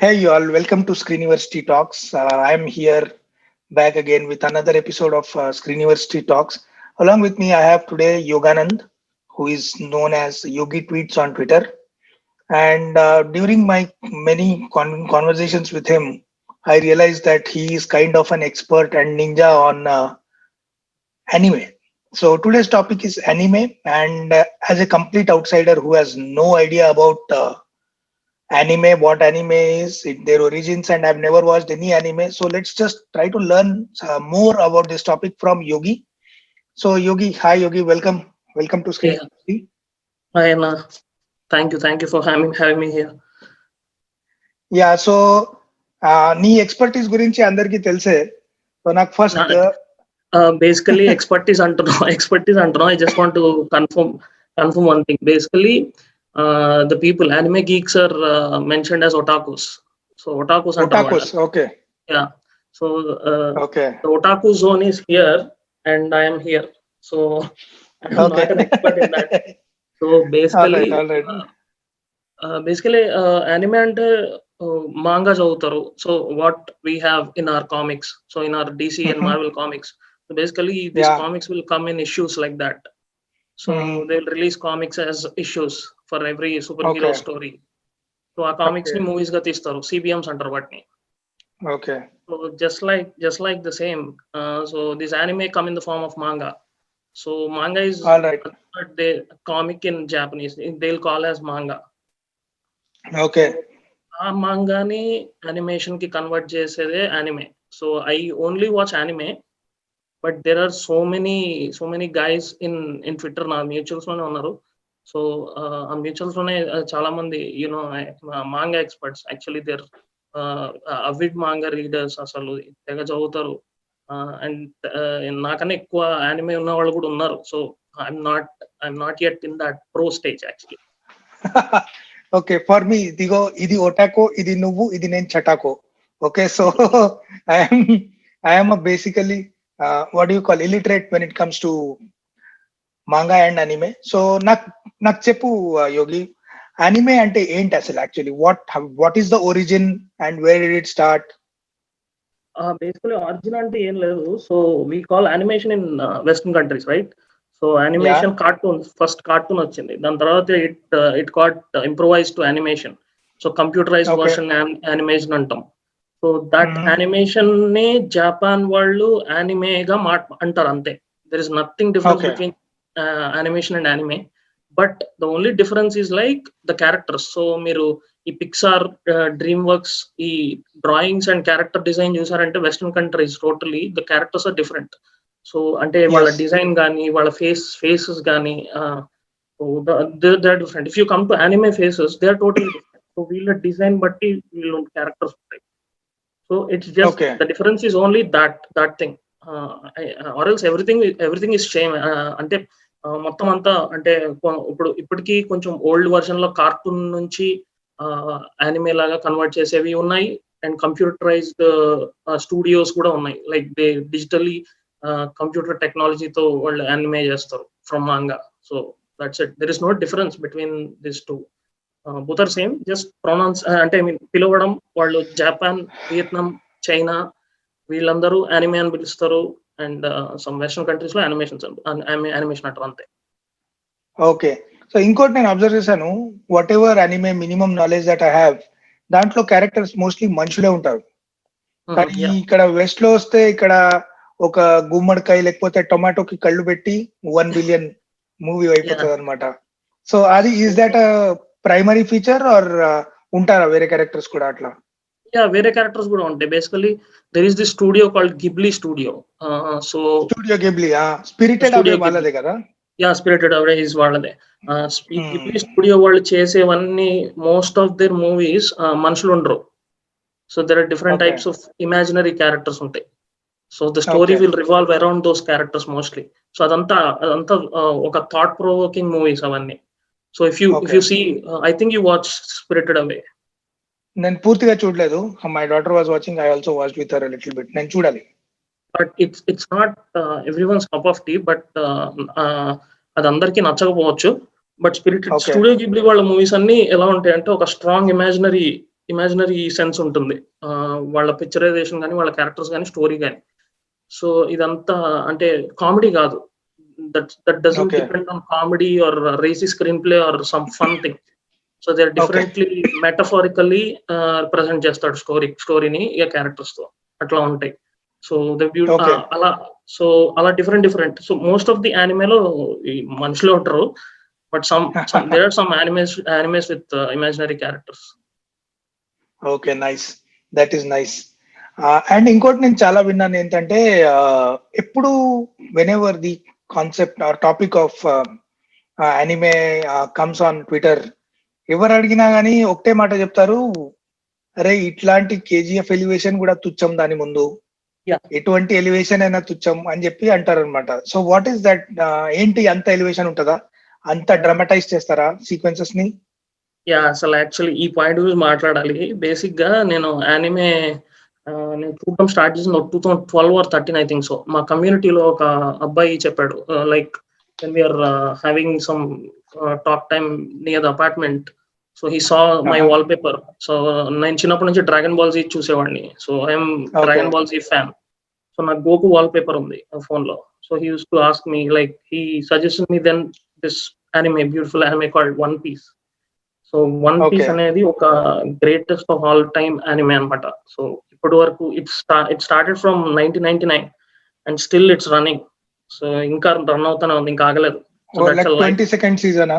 Hey, you all, welcome to Screenversity Talks. I'm here back again with another episode of Screenversity Talks. Along with me, I have today Yoganand, who is known as Yogi Tweets on Twitter. And during my many conversations with him, I realized that he is kind of an expert and ninja on anime. So today's topic is anime, and as a complete outsider who has no idea about anime, what anime is, their origins, and I've never watched any anime. So let's just try to learn more about this topic from Yogi. So Yogi, hi Yogi, welcome to Screen. Yeah, hi Anna. Thank you for having me here. Yeah, so నీ expertise గురించి అందరికీ తెలిసే so నాకు first Basically, expertise antuno. I just want to confirm one thing. Basically, the people anime geeks are mentioned as otakus. So otakus antamata. Otakus okay Yeah. So okay the otaku zone is here, and I am here. So I am okay not an expert in that. So all basically, right all right basically anime అంటే manga చదువుతారు. So what we have in our comics, so in our DC and Marvel comics. So basically these yeah comics will come in issues like that. So they'll release comics as issues for every superhero okay story. So ఆ comics okay ని movies గా తీస్తారు, సిబిఎంస్ అంటారు వాటిని. Okay So just like the same, so this anime come in the form of manga. So manga is all right the comic in Japanese, they'll call as manga. Okay So ఆ మాంగాని animation కి convert చేసేదే anime. So I only watch anime, but there are so many guys in Twitter నా mutuals లోనే ఉన్నారు. So ఆ mutuals లోనే చాలా మంది you know manga experts, actually they're avid manga readers, అసలు తెగ చదువుతారు. అండ్ నాకన్నా ఎక్కువ యానిమే ఉన్న వాళ్ళు కూడా ఉన్నారు. So I'm not yet in that pro stage actually. Okay for me ఇదిగో ఇది ఒటాకో ఇది నువ్వు ఇది నేను చటాకో okay so I'm I'm basically what you call illiterate when it comes to manga and anime so నాకు చెప్పు యోగి అనిమే అంటే ఏంటి అసలు actually what is the origin and where did it start basically origin అంటే ఏం లేదు. So we call animation in western countries, right? So ya animation first cartoon వచ్చింది, దాని తర్వాత it got improvise to animation. So computerized okay version animation అంటాం. So that hmm. Animation ని Japan వాళ్ళు యానిమేగా అంటారు అంతే. There is nothing difference okay between animation and anime. But the only difference is like the characters. So మీరు ఈ Pixar, DreamWorks, ఈ drawings and character design చూసారంటే western countries totally the characters are different. So అంటే వాళ్ళ yes design కానీ వాళ్ళ faces కానీ they are different. If you come to anime faces, they are totally different. So వీళ్ళ design బట్టి వీళ్ళ క్యారెక్టర్స్ ఉంటాయి. So it's just okay the difference is only that thing. Or else everything is same. అంటే మొత్తం అంతా అంటే ఇప్పటికీ కొంచెం ఓల్డ్ వర్షన్ లో కార్టూన్ నుంచి యానిమే లాగా కన్వర్ట్ చేసేవి ఉన్నాయి, అండ్ కంప్యూటరైజ్డ్ స్టూడియోస్ కూడా ఉన్నాయి. లైక్ దే డిజిటలీ కంప్యూటర్ టెక్నాలజీతో వాళ్ళు యానిమే చేస్తారు from manga. So that's it. There is no difference between this two. Both are same, just pronounce అంటే ఐ మీన్ పిలవడం. వాళ్ళు జపాన్, వియత్నాం, చైనా వీళ్ళందరూ యానిమే అని పిలుస్తారు, అండ్ సమ్ వెస్టర్న్ కంట్రీస్ లో యానిమేషన్ అంటారు అంతే. ఓకే సో ఇంకోటి నేను అబ్జర్వ్ చేశాను whatever anime minimum knowledge that I have దాంట్లో క్యారెక్టర్స్ మోస్ట్లీ మనుషులే ఉంటారు కానీ యా ఇక్కడ వెస్ట్ లో వస్తే ఇక్కడ ఒక గుమ్మడికాయ లేకపోతే టొమాటోకి కళ్ళు పెట్టి 1 బిలియన్ మూవీ యా అయిపోతుంది అనమాట సో అది is that primary feature or ఉంటారా వేరే క్యారెక్టర్స్ కూడా అట్లా యా వేరే క్యారెక్టర్స్ కూడా ఉంటాయి. Basically there is the studio called Ghibli studio. So studio Ghibli spirited away studio Ghibli, వాళ్ళదే కదా యా స్పిరిటెడ్ అవే ఈజ్ వాళ్ళదే. ఈ Hmm. గిబ్లీ స్టూడియో వాళ్ళు చేసేవన్నీ మోస్ట్ ఆఫ్ దేర్ మూవీస్ మనుషులు ఉండరు. So there are different okay types of imaginary characters ఉంటాయి. So the story okay will revolve around those characters mostly. So అదంతా ఒక thought provoking movies అవన్నీ. So if okay you see, I think you watch Spirited Away. నేను పూర్తిగా చూడలేదు my daughter was watching I also watch with her little bit నేను చూడాలి but it's not everyone's cup of tea. But అది అందరికీ నచ్చకపోవచ్చు. But okay studio Ghibli వాళ్ళ movies అన్ని ఎలా ఉంటాయంటే ఒక స్ట్రాంగ్ ఇమాజినరీ ఇమాజినరీ సెన్స్ ఉంటుంది. వాళ్ళ పిక్చరైజేషన్ గాని, వాళ్ళ క్యారెక్టర్స్ గాని, స్టోరీ గాని. సో ఇదంతా అంటే కామెడీ కాదు. That doesn't okay. Depend on comedy or racy screenplay or some fun thing. So they are okay. Differently metaphorically present చేస్తాడు స్టోరీని క్యారెక్టర్స్‌తో. అట్లా ఉంటాయి. So okay. అలా different. So most of the యానిమేలో ఈ మనుషులే ఉంటారు. But there are some animes with imaginary characters. Okay. Nice. That is nice. And ఇంకోటి నేను చాలా విన్నాను ఏంటంటే ఎప్పుడు whenever the concept or topic of anime comes on Twitter, ఎవరు అడిగినా గానీ ఒకటే మాట చెప్తారు, అరే ఇట్లాంటి కేజీఎఫ్ ఎలివేషన్ కూడా తుచ్చం దాని ముందు, Yeah. ఎటువంటి ఎలివేషన్ అయినా తుచ్చం అని చెప్పి అంటారు అనమాట. So what is that? ఏంటి అంత ఎలివేషన్ ఉంటుందా? అంత డ్రామటైజ్ చేస్తారా సీక్వెన్సెస్ ని? అసలు యాక్చువల్లీ ఈ పాయింట్ గురించి మాట్లాడాలి. బేసిక్ గా నేను యానిమే నేను చూడడం స్టార్ట్ చేసిన 2012 ఆర్ 13 ఐ థింక్ సో. మా కమ్యూనిటీలో ఒక అబ్బాయి చెప్పాడు, like when we are having some talk time near the apartment, so he saw my wallpaper. So నేను చిన్నప్పటి నుంచి డ్రాగన్ బాల్ జీ చూసేవాడిని. So I'm Dragon Ball Z fan. So నాకు గోకు వాల్పేపర్ ఉంది ఫోన్ లో. So he use to ask me, like he suggested me then this anime, beautiful anime called One Piece. So One Piece Okay. అనేది ఒక greatest of all time anime అన్నమాట. So ఇప్పటి వరకు it started from 1999 and still it's running. So ఇంకా run అవుతానే ఉంది, ఇంకా ఆగలేదు. So like that's 22nd season?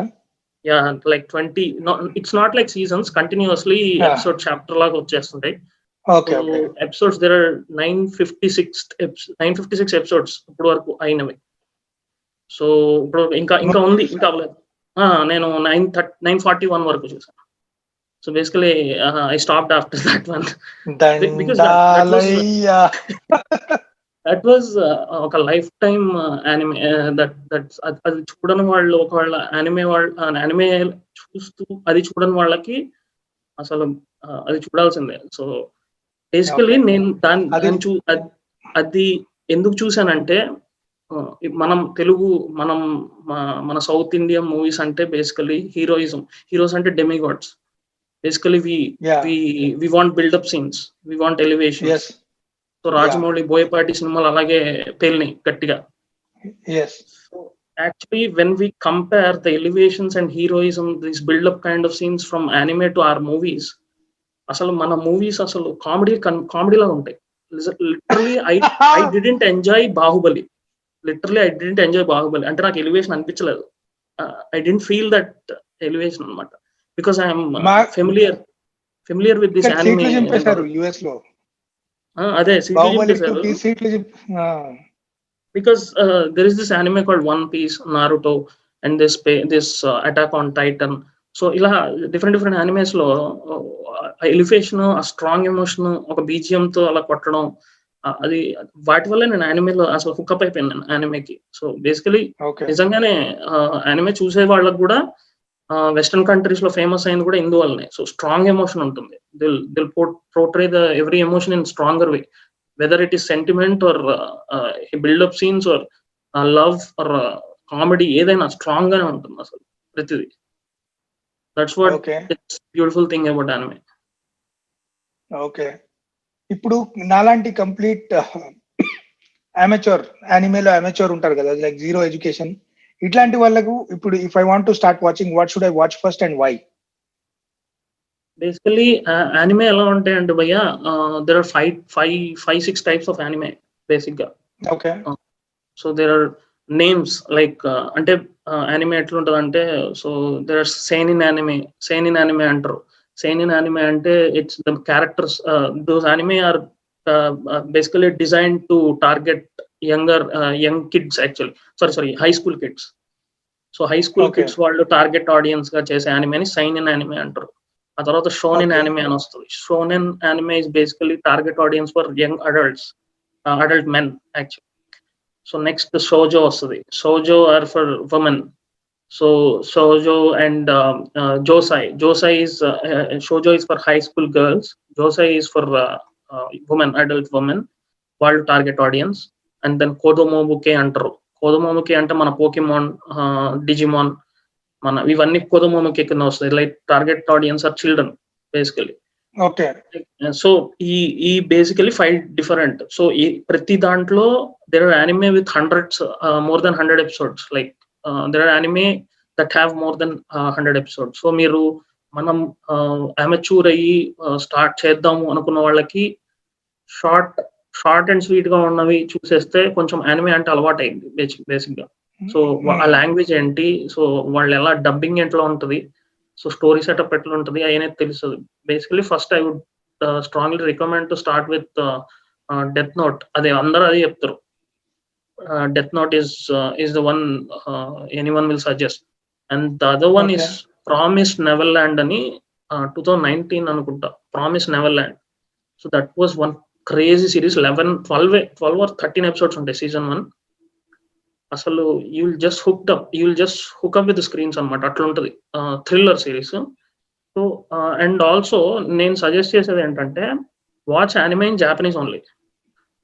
Like 20, it's not like seasons, continuously Yeah. Episode chapter లాగా వచ్చేస్తుంటాయి. Okay. Okay. Episodes there are 956 episodes ఇప్పటి వరకు అయినవి. సో ఇప్పుడు ఇంకా ఉంది, ఇంకా అవ్వలేదు. నేను 941 వరకు చూసాను. So basically I stopped after that one. దండాలయ్యా. దట్ వాజ్ ఒక లైఫ్ టైమ్ యానిమే. అది చూడని వాళ్ళు, ఒకవేళ యానిమే చూస్తూ అది చూడని వాళ్ళకి అసలు అది చూడాల్సిందే. So basically Okay. నేను అది ఎందుకు చూసానంటే, మనం తెలుగు మన సౌత్ ఇండియన్ మూవీస్ అంటే బేసికలీ హీరోస్ అంటే demigods. Basically Yeah. We want buildup scenes, we want elevation. Yes. So Rajamouli, Boyapati సినిమాలు అలాగే పేలినాయి గట్టిగా. Yes. So actually when we compare the elevations and heroism, this buildup kind of scenes from anime to our movies, అసలు మన movies అసలు కామెడీలా ఉంటాయి. Literally I didn't enjoy Baahubali. అంటే నాకు ఎలివేషన్ అనిపించలేదు. I didn't feel that elevation అనమాట, because I'm familiar with this anime. US లో అదే because there is this anime called One Piece, Naruto, and this Attack on Titan. So ఇలా different animes లో elevation, ఆ strong emotion, ఒక BGM తో అలా కొట్టడం, అది వాటి వల్ల నేను యానిమేలో అసలు హుక్అప్ అయిపోయాను నేను యానిమేకి. సో బేసికలీ నిజంగానే యానిమే చూసే వాళ్ళకి కూడా వెస్టర్న్ కంట్రీస్ లో ఫేమస్ అయింది కూడా ఇందువల్లనే. సో స్ట్రాంగ్ ఎమోషన్ ఉంటుంది. They'll portray the every emotion in stronger way, whether it is sentiment or buildup scenes or love or comedy, ఏదైనా స్ట్రాంగ్ గానే ఉంటుంది అసలు ప్రతిదీ. That's what it's beautiful thing about anime. Okay. ఇప్పుడు నాలాంటి complete amateur, యానిమేలో amateur ఉంటారు కదా, like zero education, ఇట్లాంటి వాళ్ళకు ఇప్పుడు if I want to start watching, what should I watch first and why? Basically anime ఎలా ఉంటాయంటే భయ్య, there are 5-6 types of anime basic గా. Okay. So there are names like, అంటే యానిమే ఎట్లుంటది అంటే, so there are seinen anime అంటారు. Seinen anime అంటే it's the characters, those anime are basically design to target young kids, actually sorry high school kids. So high school kids వాళ్ళు target audience గా చేసే యానిమేని సెయినిన్ anime అంటారు. ఆ తర్వాత shonen anime అని వస్తుంది. Shonen anime is basically target audience for young adult men actually. So next shojo వస్తుంది. Shojo are for women. So shojo and josei is shojo is for high school girls. Josei is for adult women, వాళ్ళు target audience. And then kodomomuke అంటారు. Kodomomuke అంటే మన Pokemon, డిజిమాన్, ఇవన్నీ కోదోమోబుకే కింద వస్తాయి. Like target audience are children basically. Okay. So ఈ basically 5 different. So ఈ ప్రతి దాంట్లో there are anime with hundreds more than 100 episodes. Like there are anime that have more than 100 episodes. So మీరు మనం అమెచ్యూర్ అయ్యి స్టార్ట్ చేద్దాము అనుకున్న వాళ్ళకి షార్ట్ అండ్ స్వీట్ గా ఉన్నవి చూసేస్తే కొంచెం యానిమే అంటే అలవాటు అయింది బేసిక్ గా. సో ఆ లాంగ్వేజ్ ఏంటి, సో వాళ్ళు ఎలా డబ్బింగ్ ఎట్లా ఉంటది, సో స్టోరీ సెటప్ ఎట్లా ఉంటది అనేది తెలుస్తుంది. Basically first I would strongly recommend to start with death note. అదే అందరూ అదే చెప్తారు. Death note is the one anyone will suggest. And the other one is Promised Neverland అని 2019 అనుకుంటా. Promised Neverland. So that was one crazy series. 12 or 13 episodes ఉంటాయి season 1. అసలు you will just hook up with screens అనమాట. అట్లా ఉంటుంది thriller series. So and also నేను suggest చేసేది ఏంటంటే watch anime in Japanese only,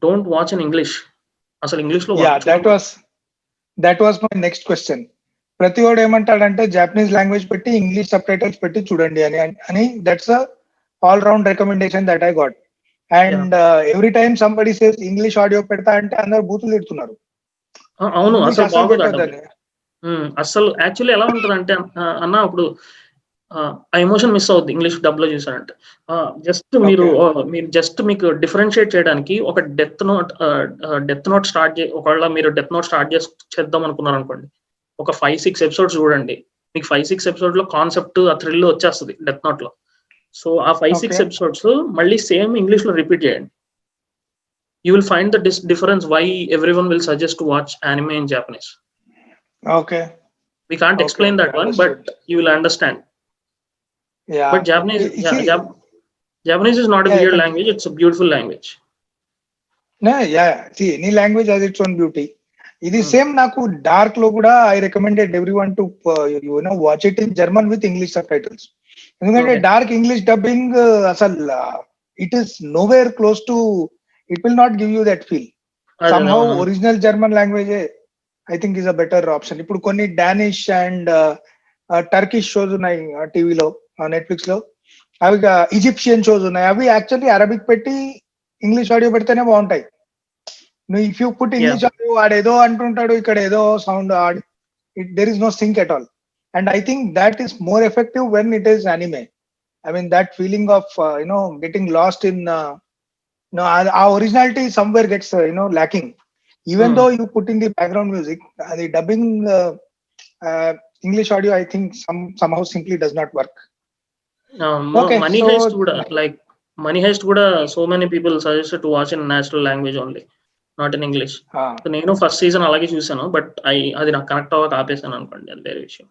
don't watch in English. అసలు English లో that was my next question. ప్రతి వాడు ఏమంటాడంటే జాపనీస్ లాంగ్వేజ్ పెట్టి ఇంగ్లీష్ సబ్ టైటిల్స్ పెట్టి చూడండి అని that's all round recommendation that I got. And every time somebody says English audio పెడతా అంటే అందరు బూతులు తిడుతున్నారు. అవును, అసలు బాగోదు. అసలు యాక్చువల్లీ ఎలా ఉంటుంది అంటే అన్న, ఇప్పుడు ఆ ఎమోషన్ మిస్ అవుద్ది ఇంగ్లీష్ డబ్ లో చూసారంటే. జస్ట్ మీకు డిఫరెన్షియేట్ చేయడానికి ఒక డెత్ నోట్ ఒకవేళ మీరు డెత్ నోట్ స్టార్ట్ చేద్దాం అనుకున్నారు అనుకోండి, ఒక 5-6 ఎపిసోడ్స్ చూడండి. మీకు 5-6 ఎపిసోడ్ లో కాన్సెప్ట్ ఆ థ్రిల్ వచ్చేస్తుంది డెత్ నోట్ లో. సో ఆ 5-6 ఎపిసోడ్స్ మళ్ళీ సేమ్ ఇంగ్లీష్ లో రిపీట్ చేయండి. You will find the difference why everyone will suggest to watch anime in Japanese. Okay. We can't explain that one, but you will understand. Yeah. But Japanese is not a weird language. It's a beautiful language. Yeah. See, any language has its own beauty. Idi same naku Dark lo kuda I recommended everyone to watch it in German with English subtitles. Endukante Dark English dubbing asal it is nowhere close to. It will not give you that feel. Somehow original German language I think is a better option. Ippudu konni Danish and Turkish shows unnai TV lo Netflix lo, avi Egyptian shows unnai, avi actually Arabic petti English audio pedtene baguntayi. No, if you put English audio adedo antuntadu ikkada edo sound there is no sync at all. And I think that is more effective when it is anime. I mean that feeling of getting lost in our originality somewhere gets lacking. Even though you put in the background music, the dubbing English audio I think somehow simply does not work. Money Heist kuda so many people suggested to watch in national language only, not in English. So నేను first season అలాగే చూసాను, but అది నాకు connect అవ్వక ఆపేసాను అనుకోండి, అది వేరే విషయం.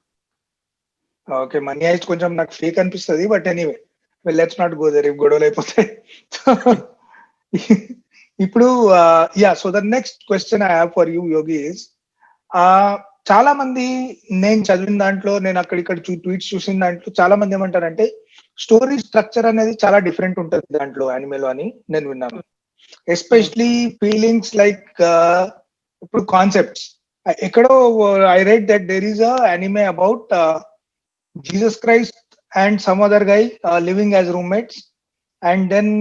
ఓకే, మనీ హైస్ట్ కొంచెం నాకు ఫేక్ అనిపిస్తుంది, but anyway let's not go there, గొడవలు అయిపోతాయి. ఇప్పుడు so the next question I have for you Yogi is, చాలా మంది నేను చదివిన దాంట్లో, నేను అక్కడిక్కడ ట్వీట్స్ చూసిన దాంట్లో చాలా మంది ఏమంటారంటే స్టోరీ స్ట్రక్చర్ అనేది చాలా డిఫరెంట్ ఉంటుంది దాంట్లో యానిమేలో అని నేను విన్నాను. ఎస్పెషలీ ఫీలింగ్స్ లైక్ ఇప్పుడు కాన్సెప్ట్స్ ఎక్కడో I read that there is a anime about Jesus Christ and some other guy living as roommates, and then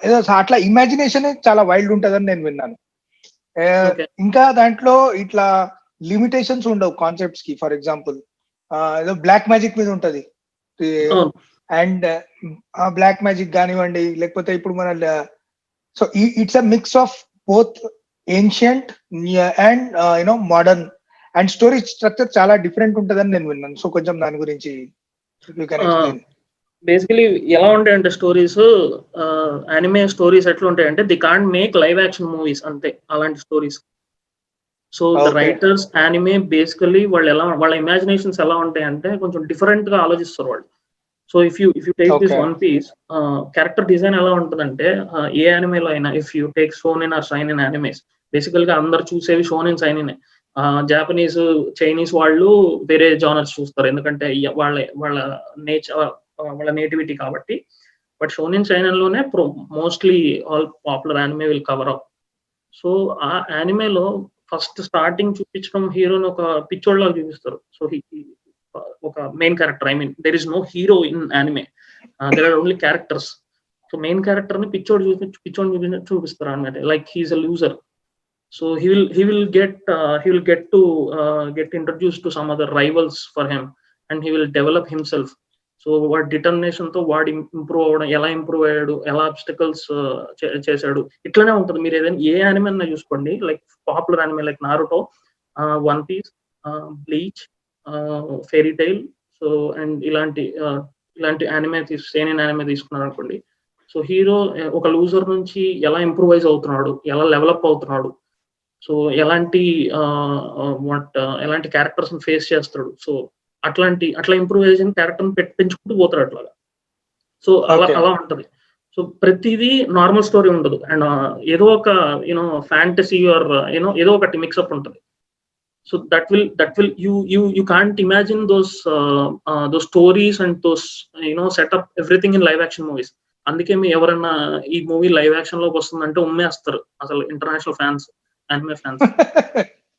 ఏదో అట్లా ఇమాజినేషన్ చాలా వైల్డ్ ఉంటుందని నేను విన్నాను. ఇంకా దాంట్లో ఇట్లా లిమిటేషన్స్ ఉండవు కాన్సెప్ట్స్ కి. ఫర్ ఎగ్జాంపుల్ ఏదో బ్లాక్ మ్యాజిక్ మీద ఉంటది, అండ్ బ్లాక్ మ్యాజిక్ కానివ్వండి, లేకపోతే ఇప్పుడు మన so it's a mix of both ancient and modern, and story structure చాలా డిఫరెంట్ ఉంటదని నేను విన్నాను. సో కొంచెం దాని గురించి యూ కెన్ ఎక్స్ప్లెయిన్. బేసికలీ ఎలా ఉంటాయంటే స్టోరీస్, యానిమే స్టోరీస్ ఎట్లా ఉంటాయంటే they can't make live action movies అంతే, అలాంటి stories. So the writers anime basically వాళ్ళ ఇమాజినేషన్స్ ఎలా ఉంటాయంటే కొంచెం డిఫరెంట్ గా ఆలోచిస్తారు వాళ్ళు. So if you take this One Piece, character design ఎలా ఉంటుందంటే ఏ యానిమేలో అయినా, if you take shonen or seinen animes, బేసికల్ గా అందరు చూసేవి షోనెన్ షైనెన్. జాపనీస్, చైనీస్ వాళ్ళు వేరే జానర్స్ చూస్తారు, ఎందుకంటే వాళ్ళ నేచర్, వాళ్ళ నేటివిటీ కాబట్టి. బట్ షోనెన్ షైనెన్ లోనే mostly all popular anime will cover up. So ఆ యానిమేలో ఫస్ట్ స్టార్టింగ్ చూపించడం హీరోని ఒక పిచ్చోళ్ళగా చూపిస్తారు. సో ఒక main character, I mean there is no hero in anime, there are only characters. So main character ని పిచ్చోడు చూపిస్తారు అన్నమాట. Like he's a loser. So he will get to get introduced to some other rivals for him, and he will develop himself. So వాడి determination తో వాడి improve అవ్వడం, ఎలా improve అయ్యాడు, ఎలా ఆబ్స్టికల్స్ చేశాడు, ఇట్లానే ఉంటుంది. మీరు ఏదైనా ఏ యానిమే అన్నా చూసుకోండి, like popular anime like Naruto, One Piece, Bleach, Fairy Tail, so and ఇలాంటి యానిమే సేనియన్ యానిమే తీసుకున్నారు అనుకోండి. సో హీరో ఒక లూజర్ నుంచి ఎలా ఇంప్రూవైజ్ అవుతున్నాడు, ఎలా డెవలప్ అవుతున్నాడు, సో ఎలాంటి క్యారెక్టర్స్ ఫేస్ చేస్తాడు, సో అట్లా ఇంప్రూవైజేషన్ క్యారెక్టర్ పెంచుకుంటూ పోతాడు అట్లాగా. సో అలా ఉంటది. సో ప్రతిదీ నార్మల్ స్టోరీ ఉండదు, అండ్ ఏదో ఒక ఫ్యాంటసీ ఆర్ ఏదో ఒకటి మిక్సప్ ఉంటుంది. So that will you can't imagine those stories and those setup everything in live action movies. అందుకే మీ ఎవరైనా ఈ మూవీ లైవ్ యాక్షన్ లోకి వస్తుందంటే ఉమ్మేస్తారు అసలు international fans, anime fans.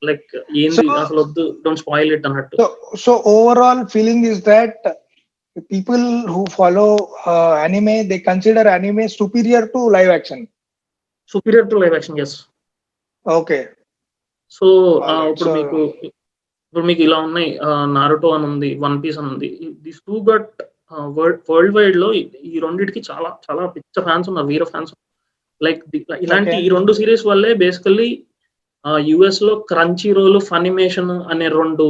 Like ఏంది అసలు వద్దు, డోంట్ స్పాయిల్ ఇట్ అన్నట్టు. So overall feeling is that people who follow anime, they consider anime superior to live action. Yes. Okay. So ఇప్పుడు మీకు ఇలా ఉన్నాయి, నారుటో అని ఉంది, వన్ పీస్ అని ఉంది. This two got world wide లో ఈ రెండింటికి చాలా చాలా పిచ్చ ఫ్యాన్స్ ఉన్నారు, వీర ఫ్యాన్స్. లైక్ ఇలాంటి ఈ రెండు సిరీస్ వల్లే బేసికల్లీ యుఎస్ లో క్రంచీ రోల్, ఫనిమేషన్ అనే రెండు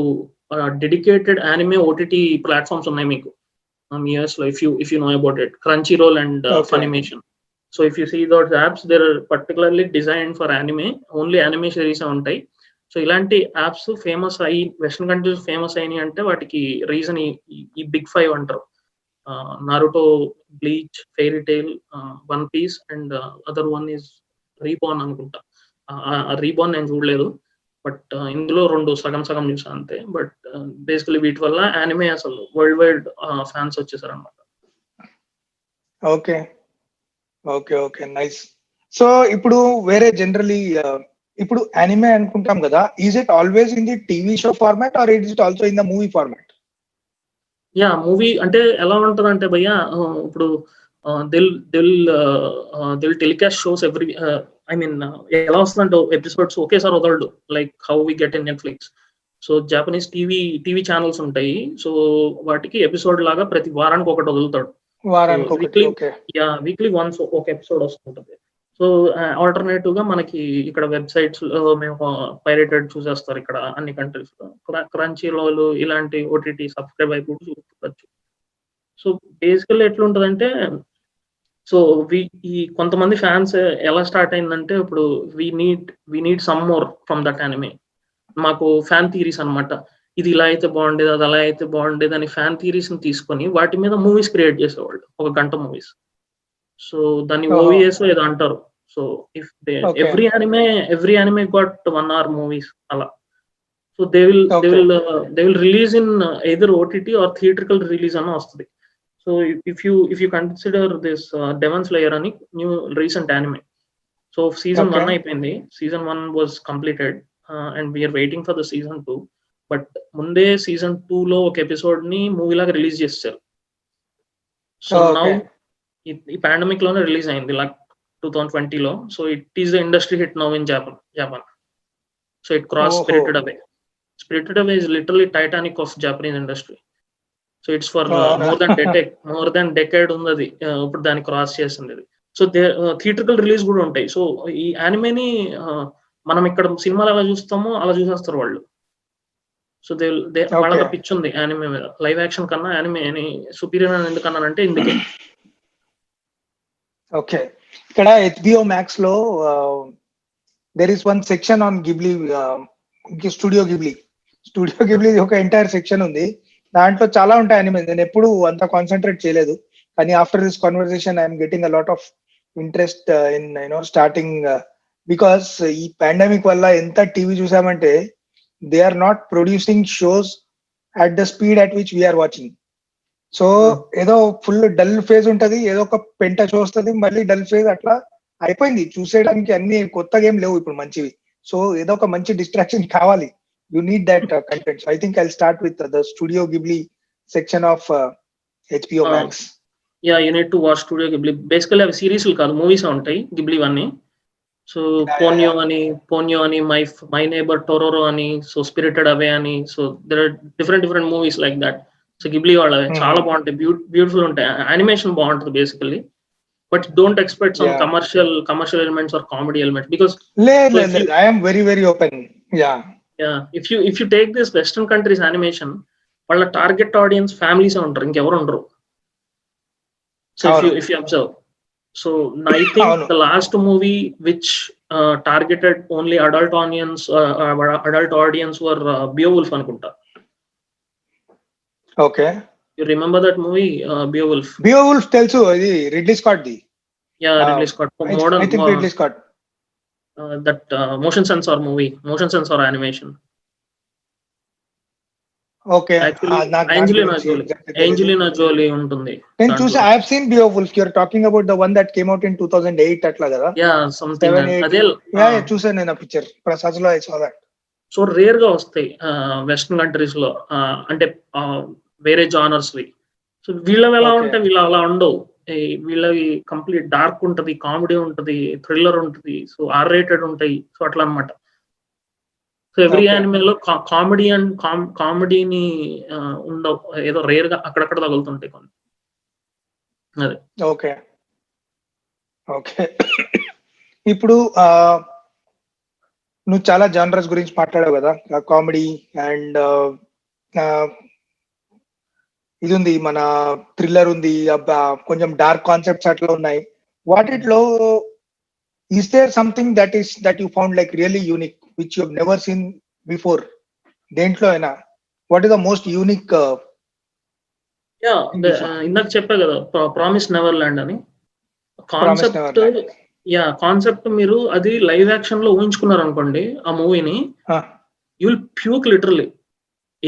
డెడికేటెడ్ యానిమే ఓటీటీ ప్లాట్ఫామ్స్ ఉన్నాయి మీకు యుఎస్ లో. If you know about it, Crunchyroll and Funimation. So if you see those apps, there are particularly designed for anime, only anime series ఉంటాయి. సో ఇలాంటి apps famous అయ్యి western countries famous అయినాయి అంటే వాటికి రీజన్ ఈ big five అంటారు. Naruto, Bleach, Fairy Tail, One Piece and other one is Reborn అనుకుంటా. రీబార్న్ నేను చూడలేదు, బట్ ఇందులో రెండు సగం చూసాను అంతే. బట్ బేసికలీ వీటి వల్ల యానిమే అసలు వరల్డ్ వైడ్ ఫ్యాన్స్ వచ్చేసారు అనమాట. Okay okay okay nice. So ఇప్పుడు వేరే జనరలీ ఇప్పుడు యానిమే అనుకుంటాం కదా, is it always in the TV show format or it is also in the movie format? Yeah, movie అంటే ఎలా ఉంటుంది అంటే భయ్యా, ఇప్పుడు they'll telecast shows every, I mean ఎలా వస్తుందంటే ఎపిసోడ్స్ ఒకేసారి వదలడు, like how we get in Netflix. So Japanese TV channels ఉంటాయి, సో వాటికి ఎపిసోడ్ లాగా ప్రతి వారానికి ఒకటి వదులుతాడు. వీక్లీ వన్స్ ఒక ఎపిసోడ్ వస్తుంటది. సో ఆల్టర్నేటివ్ గా మనకి ఇక్కడ వెబ్సైట్స్ మేము పైరేటెడ్ చూసేస్తారు ఇక్కడ అన్ని కంట్రీస్ లో. క్రంచీ రోల్ ఇలాంటి ఓటీటీ సబ్స్క్రైబ్ అయిపోయి చూసుకోవచ్చు. సో బేసికల్లీ ఎట్లుంటదంటే, సో ఈ కొంతమంది ఫ్యాన్స్ ఎలా స్టార్ట్ అయిందంటే, ఇప్పుడు we need some more from that anime. మాకు ఫ్యాన్ థీరీస్ అనమాట, ఇది ఇలా అయితే బాగుండేది, అది అలా అయితే బాగుండేది అని ఫ్యాన్ థీరీస్ ని తీసుకొని వాటి మీద మూవీస్ క్రియేట్ చేసేవాళ్ళు, 1 గంట మూవీస్. సో దాన్ని ఓవిఎస్ ఏదో అంటారు. So if every anime got 1 hour movies అలా. So they will release in either OTT or theatrical release అన్న వస్తుంది. So if you consider this Demon Slayer అని new recent anime. So season 1 అయిపోయింది, season 1 was completed and we're waiting for the season 2. బట్ ముందే season 2 లో ఒక episode ని movie లాగా రిలీజ్ చేస్తారు. సో నౌ ఈ పాండమిక్ లోనే రిలీజ్ అయింది, లైక్ 2020 లో. So it is the industry hit now in Japan. So it cross spirited away is literally Titanic of Japanese industry. So it's for more than decade ఉంది ఇప్పుడు దాన్ని cross చేసింది. So theatrical release కూడా ఉంటాయి. So ఈ యానిమేని మనం ఇక్కడ సినిమాలు ఎలా చూస్తామో అలా చూసేస్తారు వాళ్ళు. సో వాళ్ళకి పిచ్ ఉంది యానిమే మీద, లైవ్ యాక్షన్ కన్నా యానిమే అని సుపీరియర్ అని ఎందుకన్నానంటే ఇందుకే. ఓకే, ఇక్కడ HBO Max లో there is one section on Ghibli, studio Ghibli ఒక ఎంటైర్ సెక్షన్ ఉంది. దాంట్లో చాలా ఉంటాయి యానిమే. నేను ఎప్పుడు అంత కాన్సన్ట్రేట్ చేయలేదు, కానీ after this conversation I'm getting a lot of interest in starting, because ఈ పాండమిక్ వల్ల ఎంత టీవీ చూసామంటే they are not producing shows at the speed at which we're watching. So ఏదో ఫుల్ డల్ ఫేజ్ ఉంటది, ఏదో ఒక పెంట షో వస్తుంది, మళ్ళీ డల్ ఫేజ్, అట్లా అయిపోయింది. చూసేయడానికి అన్ని కొత్తగా ఏం లేవు ఇప్పుడు మంచివి. సో ఏదో ఒక మంచి డిస్ట్రాక్షన్ కావాలి. You need that content. So I think I'll start with the Studio Ghibli section of HBO Max. Yeah you need to watch studio Ghibli. Basically అవి సిరీస్లు కాదు, మూవీస్ ఉంటాయి గిబ్లీవన్నీ. సో పోన్యో అని మై నేబర్ టొరోరో అని, సో స్పిరిటెడ్ అవే అని, so there are different movies like that. So Ghibli వాళ్ళవి చాలా బాగుంటాయి, బ్యూటిఫుల్ ఉంటాయి, యానిమేషన్ బాగుంటుంది basically. But don't expect some commercial elements or comedy elements, because I am very open. if you take this western countries animation, వాళ్ళ target audience families ఉంటారు, ఇంకెవరు ఉండరు. So if you observe, so I think the last movie which targeted only adult audience were Beowulf అనుకుంటా. Okay, you remember that movie, Beowulf తెలుసు, అది Ridley Scott the. Ridley Scott, I think Ridley Scott. That motion sensor animation. Okay, Angelina Jolie ఉంటుంది. నేను చూసి I have seen Beowulf. You're talking about the one that came out in 2008 అట్లా కదా? Something అదే. చూసాను నేను ఆ పిక్చర్, ప్రసాద్ లో I saw that. So rare గా వస్తాయి వెస్టర్న్ కంట్రీస్ లో, అంటే వేరే జానర్స్ వి. సో వీళ్ళవి ఎలా ఉంటాయి, వీళ్ళ అలా ఉండవు. వీళ్ళవి కంప్లీట్ డార్క్ ఉంటది, కామెడీ ఉంటది, థ్రిల్లర్ ఉంటది, సో R-rated ఉంటాయి. సో అట్లా అనమాట. సో ఎవ్రీ యానిమేలో కామెడీని ఉండవు, ఏదో రేర్ గా అక్కడక్కడ తగులుతుంటాయి కొన్ని. అదే. ఓకే ఇప్పుడు నువ్వు చాలా జానరస్ గురించి మాట్లాడావు కదా, కామెడీ అండ్ ఇది ఉంది, మన థ్రిల్లర్ ఉంది, కొంచెం డార్క్ కాన్సెప్ట్స్ అట్లా ఉన్నాయి. వాటిలో is there something that you found like really unique which you have never seen before? దేంట్లో అయినా what is the most unique? ఇందాక చెప్పా కదా, ప్రామిస్ నెవర్ ల్యాండ్ అని కాన్సెప్ట్. మీరు అది లైవ్ యాక్షన్ లో ఊహించుకున్నారు అనుకోండి ఆ మూవీని, యూ విల్ ప్యూక్ లిటరలీ.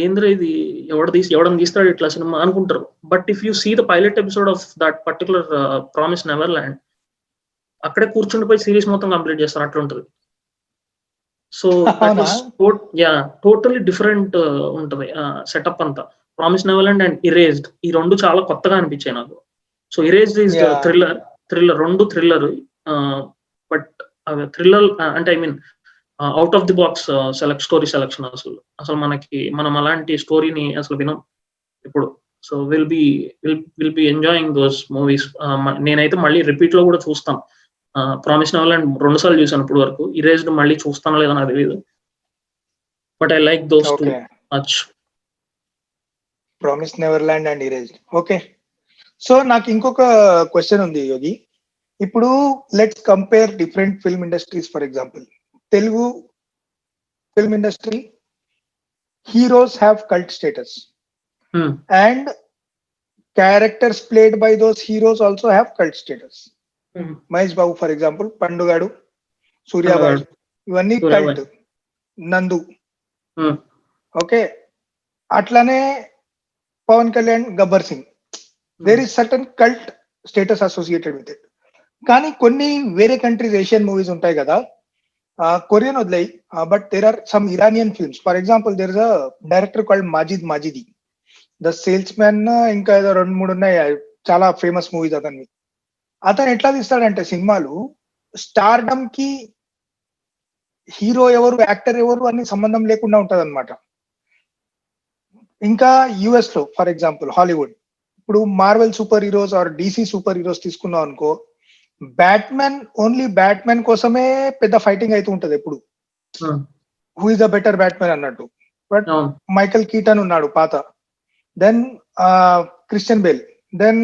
ఏంద్ర ఇది, ఎవడని తీస్తాడు ఇట్లా సినిమా అనుకుంటారు. But if you see the pilot episode of that particular Promised Neverland, అక్కడే కూర్చుండిపోయి సిరీస్ మొత్తం కంప్లీట్ చేస్తారు, అట్లా ఉంటుంది. సో టోటలీ డిఫరెంట్ ఉంటుంది సెటప్ అంతా. Promised Neverland and Erased, ఈ రెండు చాలా కొత్తగా అనిపించాయి నాకు. సో ఇరేజ్డ్ ఈజ్ థ్రిల్లర్, రెండు థ్రిల్లర్. బట్ థ్రిల్లర్ అంటే I mean out of the box story selection. అసలు మనం అలాంటి స్టోరీని అసలు వినం ఇప్పుడు. So will be enjoying those movies. నేనైతే మళ్ళీ రిపీట్ లో కూడా చూస్తాను. ప్రామిస్ నెవర్ ల్యాండ్ 2 సార్లు చూసాను ఇప్పుడు వరకు. ఇరేజ్డ్ మళ్ళీ చూస్తానో లేదో నాకు తెలియదు, but I like those too much. Promised Neverland and Erased. Okay, so నాకు ఇంకొక క్వశ్చన్ ఉంది యోగి. ఇప్పుడు let's compare different film industries. For example, Telugu film industry heroes have cult status, and characters played by those heroes also have cult status. Mahesh Babu, for example, Pandugadu, Surya Bhai, ivanni cult. Nandu, okay, atlane Pawan Kalyan, Gabbar Singh, there is certain cult status associated with it. Kani konni vere countries Asian movies untayi kada, Korean వదిలేయి, but there are some Iranian films. For example there is a director called Majidi, the salesman, ఇంకా ఏదో 2-3 ఉన్నాయి, చాలా famous movies అతన్ని. అతను ఎట్లా తీస్తాడంటే సినిమాలు stardom కి హీరో ఎవరు, యాక్టర్ ఎవరు అని సంబంధం లేకుండా ఉంటది అనమాట. ఇంకా యుఎస్ లో ఫర్ ఎగ్జాంపుల్ హాలీవుడ్, ఇప్పుడు Marvel superheroes or DC superheroes తీసుకున్నాం అనుకో, బ్యాట్మెన్ కోసమే పెద్ద ఫైటింగ్ అయితే ఉంటది ఎప్పుడు, who is the better Batman అన్నట్టు. బట్ మైకల్ కీటన్ ఉన్నాడు పాత, then Christian Bale, then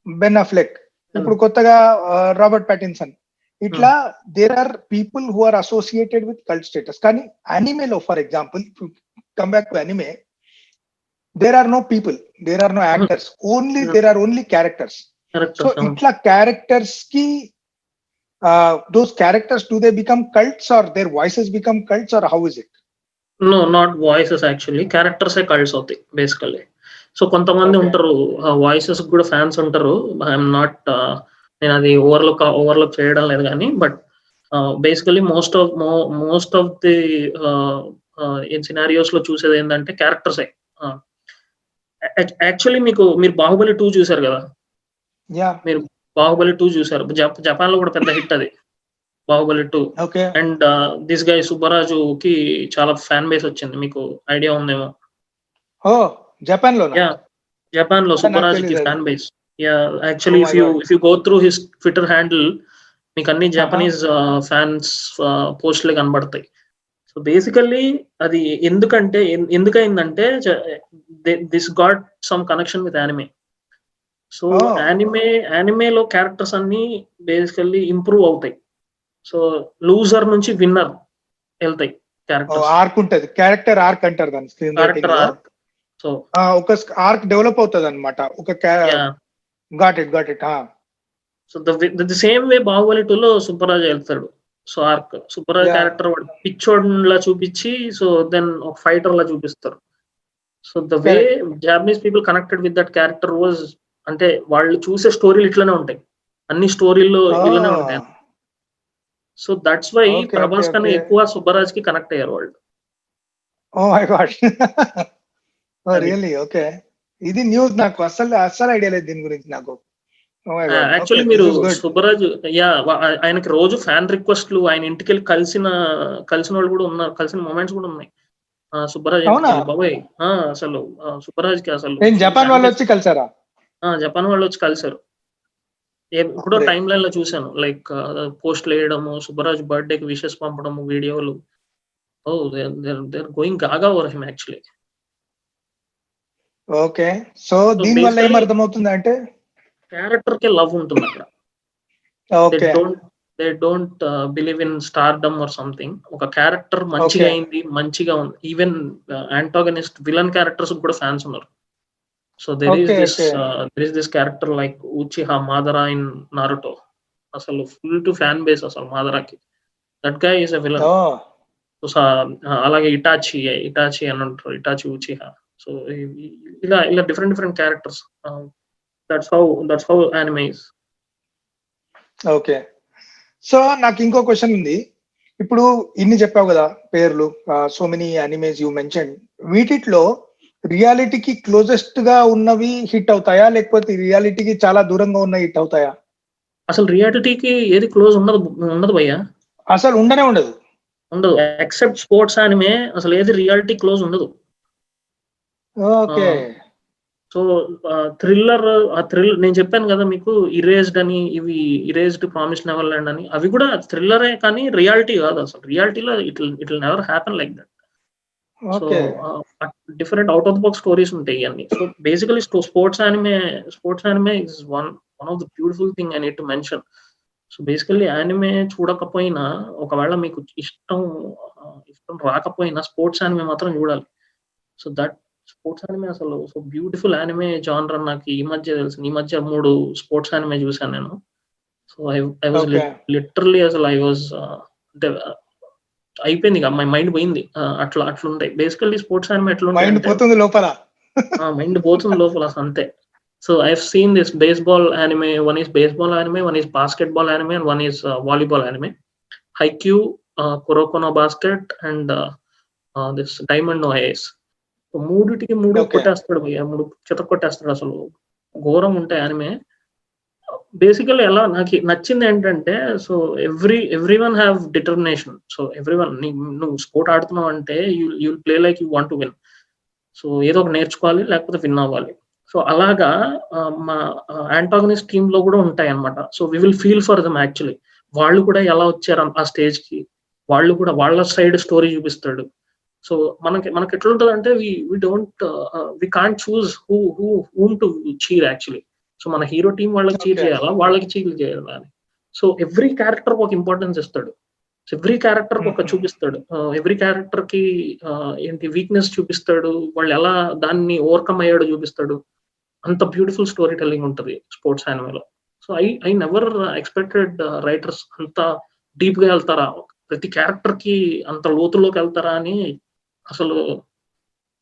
Ben Affleck, ఇప్పుడు కొత్తగా రాబర్ట్ ప్యాటిన్సన్. ఇట్లా there are people who are associated with cult status. కానీ అనిమేలో for example, come back to anime, there are no people, there are no actors, there are only characters. So itla characters ki those characters, do they become cults or their voices become cults, or how is it? No, not voices actually, characters A cults అవుతాయి basically. So కొంతమంది ఉంటారు voices కూడా fans ఉంటారు. I'm not, నేను అది overlook చేయడం లేదు కానీ, but basically most of the scenarios లో చూసేది ఏంటంటే క్యారెక్టర్సే. యాక్చువల్లీ మీరు బాహుబలి 2 చూసారు కదా, యా. మీరు 'బాహుబలి 2' చూసారు. జపాన్ లో కూడా పెద్ద హిట్ అది 'Baahubali 2'. Okay. And this guy సుబ్బరాజుకి చాలా ఫ్యాన్ బేస్ వచ్చింది. మీకు ఐడియా ఉందేమో. ఓ, జపాన్ లోనా? యా, జపాన్ లో నాకు సుబ్బరాజుకి తెలియదు అది. Fan base. Yeah, oh actually my god. If you go through his Twitter handle మీకు అన్ని ఆహా. జపనీస్ ఫ్యాన్స్ పోస్టులే కనబడతాయి. సో బేసికల్లీ అది ఎందుకంటే ఎందుకయిందంటే this got some connection with anime. So oh. యానిమేలో క్యారెక్టర్స్ అన్ని బేసికల్లీ ఇంప్రూవ్ అవుతాయి. సో లూజర్ నుంచి విన్నర్ వెళ్తాయి క్యారెక్టర్స్. ఆర్క్ ఉంటది, క్యారెక్టర్ ఆర్క్ అంటారు దాన్ని స్క్రీన్ రైటింగ్ క్యారెక్టర్ లో. ఆర్క్. సో ఒక ఆర్క్ డెవలప్ అవుతుంది అనమాట. ఒక yeah, got it, got it. So the same way 'Baahubali 2'లో సుబ్బరాజు వెళ్తాడు. So arc Subbaraju yeah. Character పిచ్చోడ్లా చూపించి సో దెన్ ఒక ఫైటర్ లా చూపిస్తారు. So the way correct. Japanese people connected with that character was అంటే వాళ్ళు చూసే స్టోరీలు ఇట్లనే ఉంటాయి. అన్ని స్టోరీల్లో ఇలానే ఉంటాయి. So that's why okay, okay, Prabhas కన్నా ఓకే. ఎక్కువ సుబ్బరాజ్ కి కనెక్ట్ అయ్యారు వాళ్ళు. Oh my god. అది రియల్లీ? ఓకే. ఇది న్యూస్, నాకు అస్సలు ఐడియా లేదు దీని గురించి నాకు. Oh my god. Okay, actually this మీరు ఇస్ గుడ్. సుబ్బరాజు ఆయనకి రోజు ఫ్యాన్ రిక్వెస్ట్లు, ఆయన ఇంటికి వెళ్ళి కలిసిన వాళ్ళు కూడా ఉన్నారు, కలిసిన మూమెంట్స్ కూడా ఉన్నాయి. సుబ్బరాజ్ ఇంటికి అవునా? వెళ్ళి బాబాయ్ అసలు సుబ్బరాజ్కి అసలు నేను ఫుల్ జపాన్ ఫ్యాన్ వాళ్ళు బేస్. వచ్చి కలిసారా? జపాన్ వాళ్ళు వచ్చి కలిసారు. ఎప్పుడో అప్పుడే. టైమ్ లైన్ లో చూసాను, లైక్ పోస్ట్లు వేయడము, సుబ్బరాజ్ బర్త్డే కి విషెస్ పంపడము, వీడియోలు. Oh they're going gaga over him actually. Okay. So so దీని వల్ల ఏం బేసికలీ అర్థమవుతుంది అంటే? క్యారెక్టర్ కి లవ్ ఉంటుంది అక్కడ. They okay. Don't they don't believe in stardom or something. ఒక క్యారెక్టర్ మంచిగా ఓకే. అయింది, మంచిగా ఉంది. ఈవెన్ యాంటాగనిస్ట్ విలన్ క్యారెక్టర్స్ కూడా ఫ్యాన్స్ ఉన్నారు. So there is okay. This okay. Character like Uchiha Madara in Naruto. అసలు ఫుల్ టు ఫ్యాన్ బేస్ అసలు మాదరాకి. That guy is a villain. Oh. So అలాగే ఇటాచి అని అంటారు, ఇటాచి ఉచిహా. సో ఇలా ఇలా different characters. That's how anime is. Okay. So నాకు ఇంకో క్వశ్చన్ ఉంది. ఇప్పుడు ఇన్ని చెప్పావు కదా పేర్లు, so many animes you mention. వీటిలో రియాలిటీకి క్లోజెస్ట్ గా ఉన్నవి హిట్ అవుతాయా, లేకపోతే రియాలిటీకి చాలా దూరంగా ఉన్నవి హిట్ అవుతాయా? అసలు రియాలిటీకి ఏది క్లోజ్ ఉండదు భయ్యా. అసలు ఉండనే ఉండదు. ఉండదు. ఎక్సెప్ట్ స్పోర్ట్స్ యానిమే అసలు ఏది రియాలిటీ క్లోజ్ ఉండదు. ఓకే. సో నేను చెప్పాను కదా మీకు, ఇరేజ్డ్ అని, ఇవి ఇరేజ్డ్, ప్రామిస్ నెవర్ ల్యాండ్ అని, అవి కూడా థ్రిల్లరే కానీ రియాలిటీ కాదు. అసలు రియాలిటీలో it will never happen like that. So okay. Different out of the box stories ఉంటాయి అన్ని. So basically sports anime is one of the beautiful thing I need to mention. So basically anime చూడకపోయినా, ఒకవేళ మీకు ఇష్టం రాకపోయినా sports anime మాత్రం చూడాలి. So that sports anime అసలు సో బ్యూటిఫుల్ యానిమే జానర్ అని నాకు ఈ మధ్య తెలిసింది. ఈ మధ్య 3 స్పోర్ట్స్ యానిమే చూసాను నేను. So I was okay. Literally అసలు ఐ వాజ్ అంటే అయిపోయింది ఇక, మై మైండ్ పోయింది. అట్లుంటాయి బేసికల్లీ స్పోర్ట్స్ యానిమే. ఎట్లుంటాయి మైండ్ అంటే పోతుంది లోపల. మైండ్ పోతుంది లోపల అసలు అంతే. So I have seen this baseball anime. One is baseball anime, one is basketball anime, and one is volleyball anime. Haikyuu, Kuroko no Basket, and this Diamond no Ace. మూడిటికి 3 okay. కొట్టేస్తాడు భయ్యా. 3 చితక కొట్టేస్తాడు అసలు. ఘోరం ఉంటాయి యానిమే. బేసికల్లీ ఎలా నాకు నచ్చింది ఏంటంటే, so every one have determination. So every one, నువ్వు స్పోర్ట్ ఆడుతున్నావు అంటే you play like you want to win. So ఏదో ఒకటి నేర్చుకోవాలి, లేకపోతే విన్ అవ్వాలి. సో అలాగా మా యాంటాగనిస్ట్ టీమ్ లో కూడా ఉంటాయి అన్నమాట. So we will feel for them actually. వాళ్ళు కూడా ఎలా వచ్చారు ఆ స్టేజ్ కి, వాళ్ళు కూడా వాళ్ళ సైడ్ స్టోరీ చూపిస్తాడు. సో మనకి ఎట్లుంటది అంటే we don't we can't choose whom to cheer actually. So మన హీరో టీం వాళ్ళకి చీర్ ఓకే. చేయాలా, వాళ్ళకి చీర్ చేయాలా అని. సో ఎవ్రీ క్యారెక్టర్ ఒక ఇంపార్టెన్స్ ఇస్తాడు. ఎవ్రీ క్యారెక్టర్ ఒక చూపిస్తాడు. ఎవ్రీ క్యారెక్టర్ కి ఏంటి వీక్నెస్ చూపిస్తాడు, వాళ్ళు ఎలా దాన్ని ఓవర్కమ్ అయ్యాడో చూపిస్తాడు. అంత బ్యూటిఫుల్ స్టోరీ టెల్లింగ్ ఉంటది స్పోర్ట్స్ యానిమేలో. So I never expected writers అంత డీప్ గా వెళ్తారా, ప్రతి క్యారెక్టర్ కి అంత లోతులోకి వెళ్తారా అని అసలు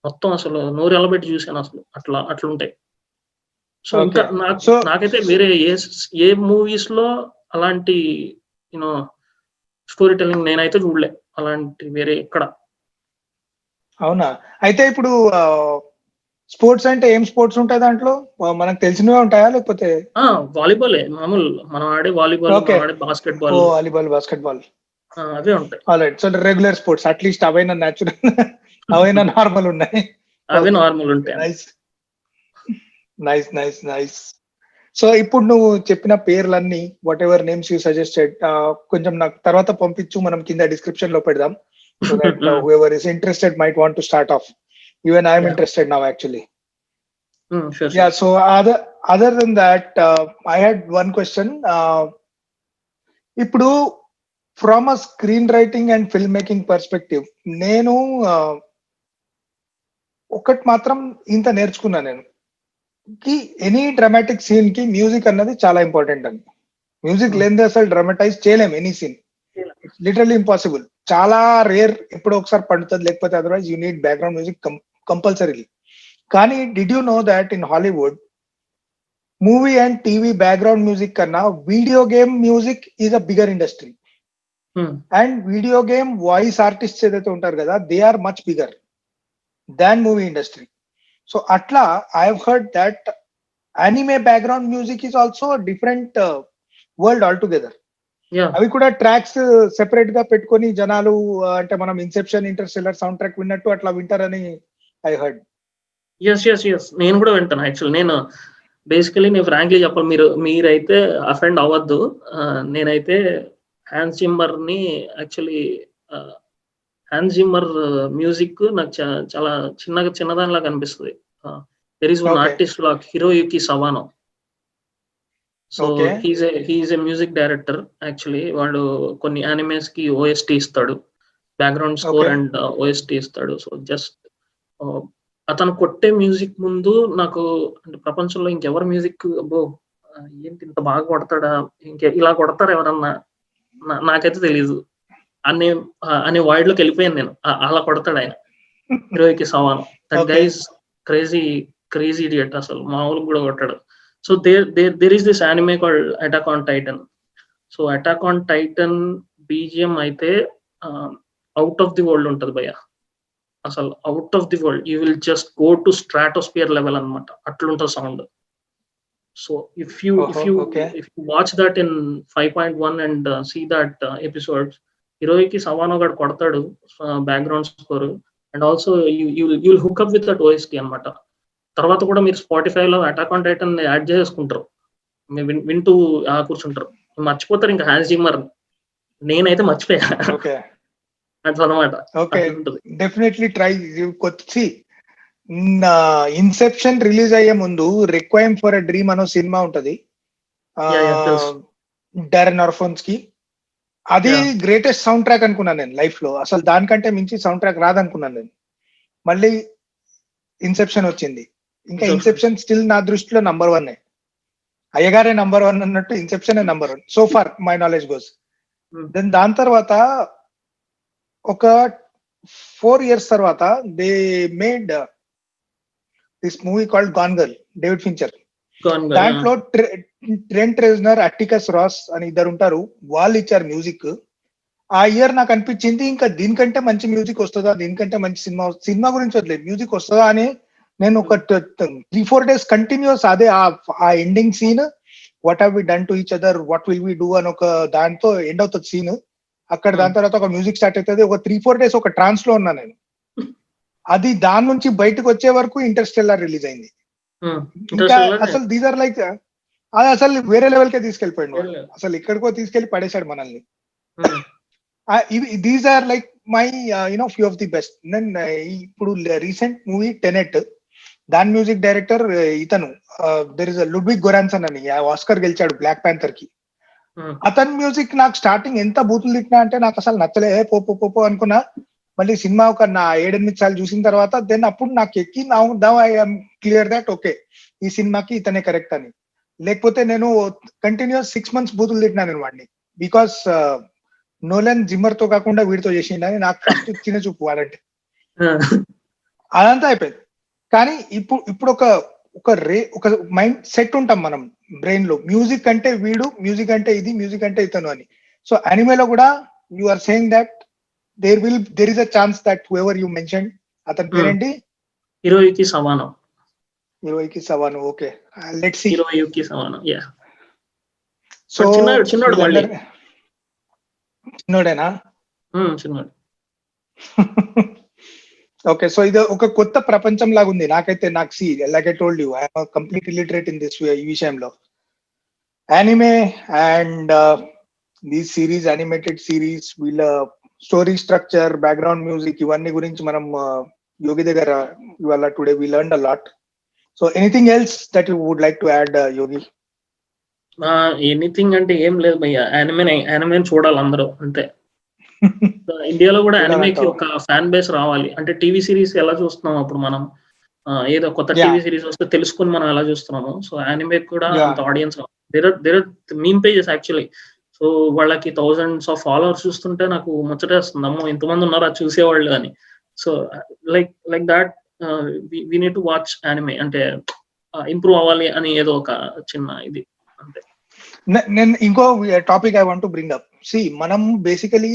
మొత్తం అసలు నోరు ఎలబెట్టి చూసాను అసలు. అట్లుంటాయి. సో ఇంకా ఓకే. సో నాకైతే వేరే ఏ మూవీస్ లో అలాంటి యూనో స్టోరీ టెల్లింగ్ నేనైతే చూడలే అలాంటి వేరే ఎక్కడ. అవునా? అయితే ఇప్పుడు స్పోర్ట్స్ అంటే ఏం స్పోర్ట్స్ ఉంటాయి దాంట్లో? మనకు తెలిసినవే ఉంటాయా లేకపోతే? వాలీబాలే మామూలు మనం ఆడే వాలీబాల్, ఓకే. మనం ఆడే బాస్కెట్ బాల్, వాలీబాల్, బాస్కెట్బాల్. అవే ఉంటాయి. Alright. So regular sports at least అవైనా న్యాచురల్ అవైనా నార్మల్ ఉన్నాయి. అవే ఓకే. నార్మల్ ఉంటాయి. Nice. Nice, nice, nice. So ఇప్పుడు నువ్వు చెప్పిన పేర్లన్నీ whatever names you suggested కొంచెం నాకు తర్వాత పంపించు, మనం కింద డిస్క్రిప్షన్ లో పెడదాం. So that whoever is interested might want to start off. Even I am Yeah. interested now actually. Sure. Yeah, so other than that, I had one question. ఇప్పుడు from a screen writing and film making perspective, నేను ఒకటి మాత్రం ఇంత నేర్చుకున్నా నేను, కి any dramatic scene కి music అన్నది చాలా ఇంపార్టెంట్ అని. మ్యూజిక్ లేనిదే అసలు డ్రామటైజ్ చేయలేం any scene. It's literally impossible. చాలా రేర్, ఎప్పుడో ఒకసారి పండుతుంది, లేకపోతే otherwise you need background music compulsorily. కానీ did you know that in Hollywood movie and TV background music కన్నా video game music is a bigger industry. And video game voice artist ఏదైతే ఉంటారు కదా, they are much bigger than movie industry. So అట్లా I have heard that anime background music is also a different world altogether. అవి కూడా tracks separate గా పెట్టుకొని జనాలు అంటే మనం ఇన్సెప్షన్, ఇంటర్స్టెల్లర్ సౌండ్ ట్రాక్ విన్నట్టు అట్లా వింటారని ఐ హర్డ్. ఎస్ నేను కూడా వింటాను. యాక్చువల్ నేను బేసికలీ నేను ఫ్రాంక్లీ చెప్పాలి, మీరైతే అఫెండ్ అవ్వద్దు. నేనైతే హ్యాన్స్ జిమ్మర్ ని యాక్చువల్లీ హ్యాన్స్ జిమ్మర్ మ్యూజిక్ నాకు చాలా చిన్నదానిలా కనిపిస్తుంది. there is one artist like Hiroyuki Sawano. So he's a music director actually. వాడు కొన్ని యానిమేస్ కి OST ఇస్తాడు, బ్యాక్గ్రౌండ్ స్కోర్ అండ్ OST ఇస్తాడు. సో జస్ట్ అతను కొట్టే మ్యూజిక్ ముందు నాకు అంటే ప్రపంచంలో ఇంకెవరు మ్యూజిక్ అబ్బో ఏంటి ఇంత బాగా కొడతాడా, ఇలా కొడతారు ఎవరన్నా, నాకైతే తెలీదు అనే వైడ్ లోకి వెళ్ళిపోయాను నేను. అలా కొడతాడు ఆయన, Hiroyuki Sawano. That guy is crazy idiot, అసలు మామూలు కూడా కొట్టాడు. So there is this anime called Attack on Titan. సో అటాక్ ఆన్ టైటన్ బీజిఎం అయితే అవుట్ ఆఫ్ ది వరల్డ్ ఉంటది భయ్య, అసలు out of the world. You will just go to stratosphere level అనమాట, అట్లుంటుంది sound. So if you watch that in 5.1 and see that episodes, Hiroyuki Sawano గాడు కొడతాడు background score. And also you'll hook up with that OST అనమాట. తర్వాత కూడా మీరు స్పాటిఫైలో Attack on Titan add చేసుకుంటారు, వింటూ కూర్చుంటారు, మర్చిపోతారు ఇంకా హ్యాన్స్ జిమ్మర్. నేనైతే మర్చిపోయా అట్లనమాట. Definitely try. ఇన్సెప్షన్ రిలీజ్ అయ్యే ముందు రిక్వైమ్ ఫర్ ఎ డ్రీమ్ అనో సినిమా ఉంటది డారెన్ అరోఫోన్స్కీ. అది గ్రేటెస్ట్ సౌండ్ ట్రాక్ అనుకున్నాను నేను లైఫ్ లో. అసలు దానికంటే మించి సౌండ్ ట్రాక్ రాదనుకున్నాను నేను. మళ్ళీ ఇన్సెప్షన్ వచ్చింది. ఇంకా ఇన్సెప్షన్ స్టిల్ నా దృష్టిలో నంబర్ 1. అయ్యగారే నంబర్ 1 అన్నట్టు Inception number 1 so far my knowledge goes. Then దాని తర్వాత ఒక 4 years తర్వాత they made this movie called Gone Girl, David Fincher. దాంట్లో ట్రెంట్ రెజ్నర్, అట్టికస్ రాస్ అని ఇద్దరు ఉంటారు, వాళ్ళు ఇచ్చారు మ్యూజిక్. ఆ ఇయర్ నాకు అనిపించింది ఇంకా దీనికంటే మంచి మ్యూజిక్ వస్తుందా, దీనికంటే మంచి సినిమా గురించి వదిలేదు మ్యూజిక్ వస్తుందా అని. నేను ఒక 3-4 days కంటిన్యూస్ అదే ఆ ending scene, what have we done to each other, what will we do అని ఒక దాంతో ఎండ్ అవుతుంది సీన్. అక్కడ దాని తర్వాత ఒక మ్యూజిక్ స్టార్ట్ అవుతుంది. ఒక 3-4 days ఒక ట్రాన్స్ లో ఉన్నా నేను. అది దాని నుంచి బయటకు వచ్చే వరకు ఇంటర్స్టెల్లార్ రిలీజ్ అయింది. ఇంకా అసలు దీస్ ఆర్ లైక్ అది అసలు వేరే లెవెల్ కే తీసుకెళ్ళిపోయాడు, అసలు ఎక్కడికో తీసుకెళ్లి పడేశాడు మనల్ని. These are like my few of the best. Then ఇప్పుడు రీసెంట్ మూవీ టెనెట్, దాని మ్యూజిక్ డైరెక్టర్ ఇతను దెర్ ఇస్ లుడ్విగ్ గొరాన్సన్ అని, ఆస్కర్ గెలిచాడు బ్లాక్ ప్యాంథర్ కి. అతని మ్యూజిక్ నాకు స్టార్టింగ్ ఎంత బూతులు తిట్టినా అంటే నాకు అసలు నచ్చలే, పో అనుకున్నా. మళ్ళీ సినిమా ఒక 7-8 సార్లు చూసిన తర్వాత దెన్ అప్పుడు నాకు ఎక్కి I am clear that okay ఈ సినిమాకి ఇతనే కరెక్ట్ అని. లేకపోతే నేను కంటిన్యూస్ 6 months బూతులు తిట్టినా నేను వాడిని, బికాస్ నోలన్ జిమ్మర్ తో కాకుండా వీడితో చేసిండని నాకు ఫస్ట్ చిన్న చూపు వాడంటే. అదంతా అయిపోయింది. కానీ ఇప్పుడు ఒక మైండ్ సెట్ ఉంటాం మనం బ్రెయిన్ లో, మ్యూజిక్ అంటే వీడు, మ్యూజిక్ అంటే ఇది, మ్యూజిక్ అంటే ఇతను అని. సో అనిమేలో కూడా you are saying that there is a chance that whoever you mentioned, అతని పేరేంటి, హిరోయుకి సవానో. 20కి సవాను. Okay, let's see. 20కి సమానం. యా. సో చిన్నోడు మళ్ళీ. చిన్నోడేనా? చిన్నోడు. ఓకే, సో ఇది ఒక కొత్త ప్రపంచం లాగా ఉంది నాకైతే. నాకు see like I told you, I'm complete illiterate in this ఈ విషయంలో. Anime and these series, animated series, వీళ్ళ స్టోరీ స్ట్రక్చర్, బ్యాక్గ్రౌండ్ మ్యూజిక్, ఇవన్నీ గురించి మనం యోగి దగ్గర ఇవాళ today we learned a lot. So anything else that you would like to add Yogi? Anything అంటే ఏం లేదు భయ్య, యానిమే చూడాలి అందరూ అంతే. ఇండియాలో కూడా యానిమేకి ఒక ఫ్యాన్ బేస్ రావాలి. అంటే టీవీ సిరీస్ ఎలా చూస్తున్నాం అప్పుడు మనం, ఏదో కొత్త టీవీ సిరీస్ వస్తే తెలుసుకుని మనం ఎలా చూస్తున్నాము, సో యానిమే కూడా అంత audience. There meme pages actually. So వాళ్ళకి థౌజండ్స్ ఆఫ్ ఫాలోవర్స్ చూస్తుంటే నాకు ముచ్చటేస్తుంది, అమ్మో ఇంతమంది ఉన్నారు అది చూసేవాళ్ళు అని. So like that we need to watch anime, అంటే ఇంప్రూవ్ అవ్వాలి అని ఏదో ఒక చిన్న ఇది అంతే. నేను ఇంకో topic I want to bring up. See మనం బేసికలీ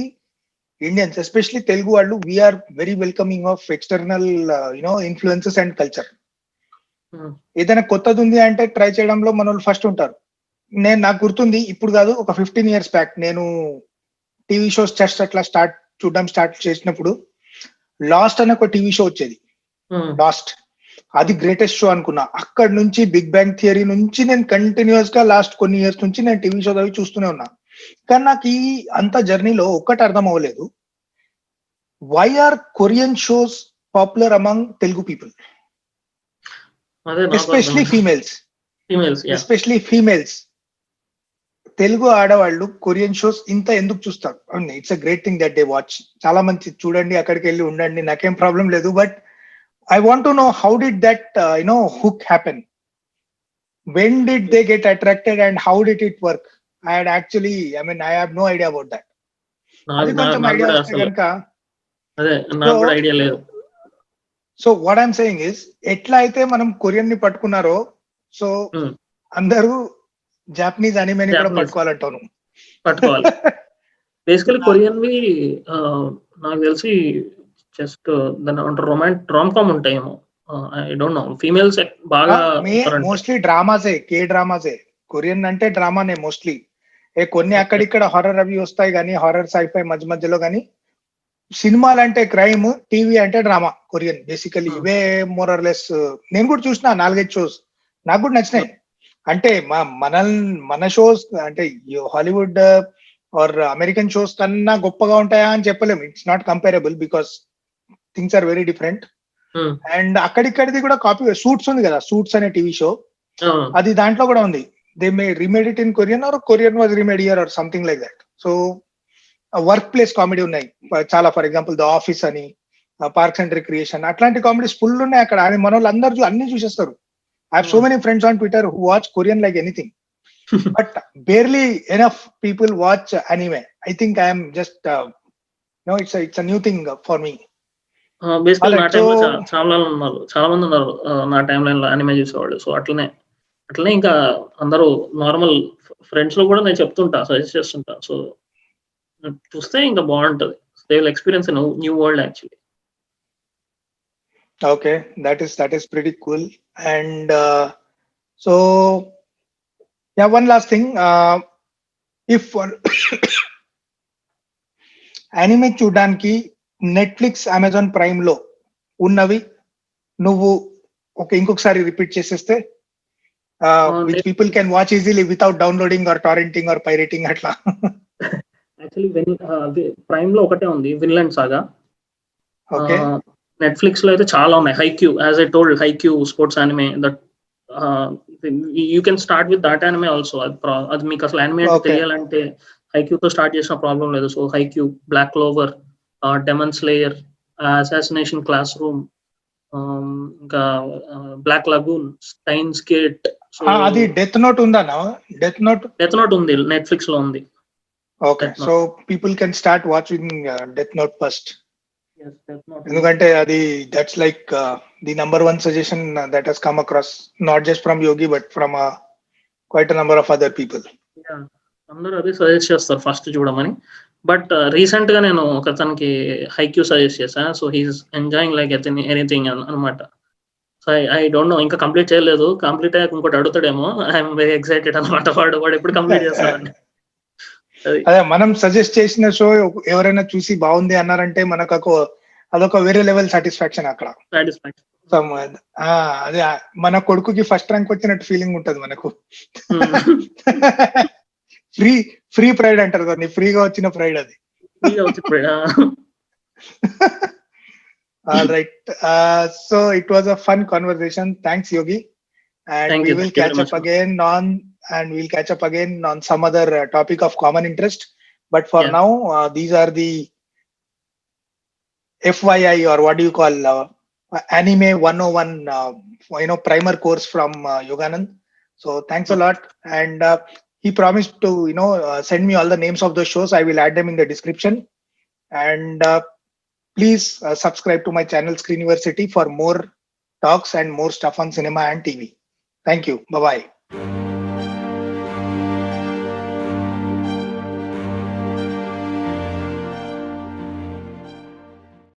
ఇండియన్స్, ఎస్పెషలీ తెలుగు వాళ్ళు, we're very welcoming of external influences and culture. ఏదైనా కొత్తది ఉంది అంటే ట్రై చేయడంలో మన వాళ్ళు ఫస్ట్ ఉంటారు. నాకు గుర్తుంది, ఇప్పుడు కాదు, ఒక 15 years బ్యాక్ నేను టీవీ షోస్ జస్ట్ అట్లా చూడడం స్టార్ట్ చేసినప్పుడు లాస్ట్ అని ఒక టీవీ షో వచ్చేది. లాస్ట్ అది గ్రేటెస్ట్ షో అనుకున్నా. అక్కడ నుంచి బిగ్ బ్యాంగ్ థియరీ నుంచి నేను కంటిన్యూస్ గా లాస్ట్ కొన్ని ఇయర్స్ నుంచి నేను టీవీ షోస్ అవి చూస్తూనే ఉన్నా. కానీ నాకు ఈ అంత జర్నీలో ఒక్కటి అర్థం అవ్వలేదు, why are Korean shows popular among Telugu people, especially females. Telugu ఆడవాళ్ళు కొరియన్ షోస్ ఇంత ఎందుకు చూస్తారు? It's a great thing that they watch. చాలా మంచి, చూడండి, అక్కడికి వెళ్ళి ఉండండి, నాకేం ప్రాబ్లం లేదు. But I want to know, how did that hook happen? When did they get attracted and how did it work? I have no idea about that. So what I'm saying is, ఎట్లా అయితే మనం Korean ని పట్టుకున్నారో, so అందరూ Japanese అనిమేని కూడా పట్టుకోవాలంటాను. పట్టుకోవాలి. Basically Korean వి నాకు తెలిసి just దాని రామ్ కామ్ ఉంటాయేమో, ఐ డోంట్ నో. ఫీమేల్స్ బాగా మోస్ట్లీ డ్రామాసే, కే డ్రామాసే. కొరియన్ అంటే డ్రామానే మోస్ట్లీ. కొన్ని అక్కడిక్కడ హారర్ అవి వస్తాయి కానీ, హారర్ సైఫై మధ్య మధ్యలో. కానీ సినిమాలు అంటే క్రైమ్, టీవీ అంటే డ్రామా. కొరియన్ బేసికలీ ఇవే మోరర్ లెస్. నేను కూడా చూసిన 4-5 షోస్, నాకు కూడా నచ్చినాయి. అంటే మన షోస్ అంటే హాలీవుడ్ ఆర్ అమెరికన్ షోస్ కన్నా గొప్పగా ఉంటాయా అని చెప్పలేము. It's not comparable because things are very different. And అక్కడిక్కడిది కూడా కాపీ. సూట్స్ ఉంది కదా, సూట్స్ అనే టీవీ షో, అది దాంట్లో కూడా ఉంది. They may remade it in Korean or Korean was remade here or something like that. So work place comedy ఉన్నాయి చాలా. ఫర్ ఎగ్జాంపుల్ ద ఆఫీస్ అని, పార్క్స్ అండ్ రిక్రియేషన్, అట్లాంటి కామెడీస్ ఫుల్ ఉన్నాయి అక్కడ. అని మన వాళ్ళు అందరూ అన్ని చూసేస్తారు. I have so many friends on Twitter who watch Korean like anything, but barely enough people watch anime. I think I am just it's a new thing for me. బేసికల్ నా టైంలో చాలా మంది ఉన్నారు నా టైం లైన్ లో anime చూసేవాళ్ళు. So అట్లనే ఇంకా అందరూ నార్మల్ ఫ్రెండ్స్ లో కూడా నేను చెప్తుంటా, సజెస్ట్ చేస్తుంటా. సో చూస్తే ఇంకా బాగుంటది. They will experience new world actually. Okay, that is pretty cool. And so yeah, one last thing. If anime చూడడానికి నెట్ఫ్లిక్స్, అమెజాన్ ప్రైమ్ లో ఉన్నవి నువ్వు ఇంకొకసారి రిపీట్ చేసేస్తే, which people can watch easily without downloading or torrenting or pirating అట్లా. Actually prime లో ఒకటే ఉంది, విన్లాండ్ సాగా. ఓకే. నెట్ఫ్లిక్స్ లో అయితే చాలా ఉన్నాయి. Haikyuu, as I told, Haikyuu sports anime, that you can start with that anime also. అది మీకు అసలు యానిమే తెలియాలంటే హైక్యూతో స్టార్ట్ చేసిన ప్రాబ్లం లేదు. So Haikyuu, Black Clover, Demon Slayer, Assassination Classroom, ఇంకా బ్లాక్ లగూన్, స్టైన్స్ గేట్. అది Death Note ఉందా? డెత్ నోట్ ఉంది, నెట్ఫ్లిక్స్ లో ఉంది. Okay, so people can start watching Death Note first. ఎందుకంటే అది that's like the number 1 suggestion that has come across, not just from Yogi but from quite a number of other people. అందరూ అదే suggest చేస్తారు first చూడమని. But recent గా నేను ఒకతనికి Haikyuu suggest చేశాను. So he's enjoying like anything అనమాట. So I don't know, ఇంకా కంప్లీట్ చేయలేదు. కంప్లీట్ అయ్యాక ఇంకోటి అడుగుతాడేమో. ఐఎమ్ వెరీ ఎక్సైటెడ్ అనమాట. వాడు ఎప్పుడు కంప్లీట్ చేస్తాడని. అది అదే మనం సజెస్ట్ చేసిన షో ఎవరైనా చూసి బాగుంది అన్నారంటే మనకు అదొక వేరే లెవెల్ సాటిస్ఫాక్షన్ అక్కడ. సాటిస్ఫాక్షన్. అదే మన కొడుకుకి ఫస్ట్ ర్యాంక్ వచ్చినట్టు ఫీలింగ్ ఉంటది మనకు. ఫ్రీ ప్రైడ్ అంటారు దాన్ని, ఫ్రీగా వచ్చిన ప్రైడ్ అది. All right. So it was a fun conversation. Thanks, Yogi. And Thank we you. will Thank you catch very up much. again on some other topic of common interest. But for Yeah. now, these are the FYI, or what do you call, Anime 101, primer course from Yoganand. So thanks a lot. And he promised to, send me all the names of the shows. I will add them in the description. And please subscribe to my channel Screen University for more talks and more stuff on cinema and TV. Thank you. Bye-bye.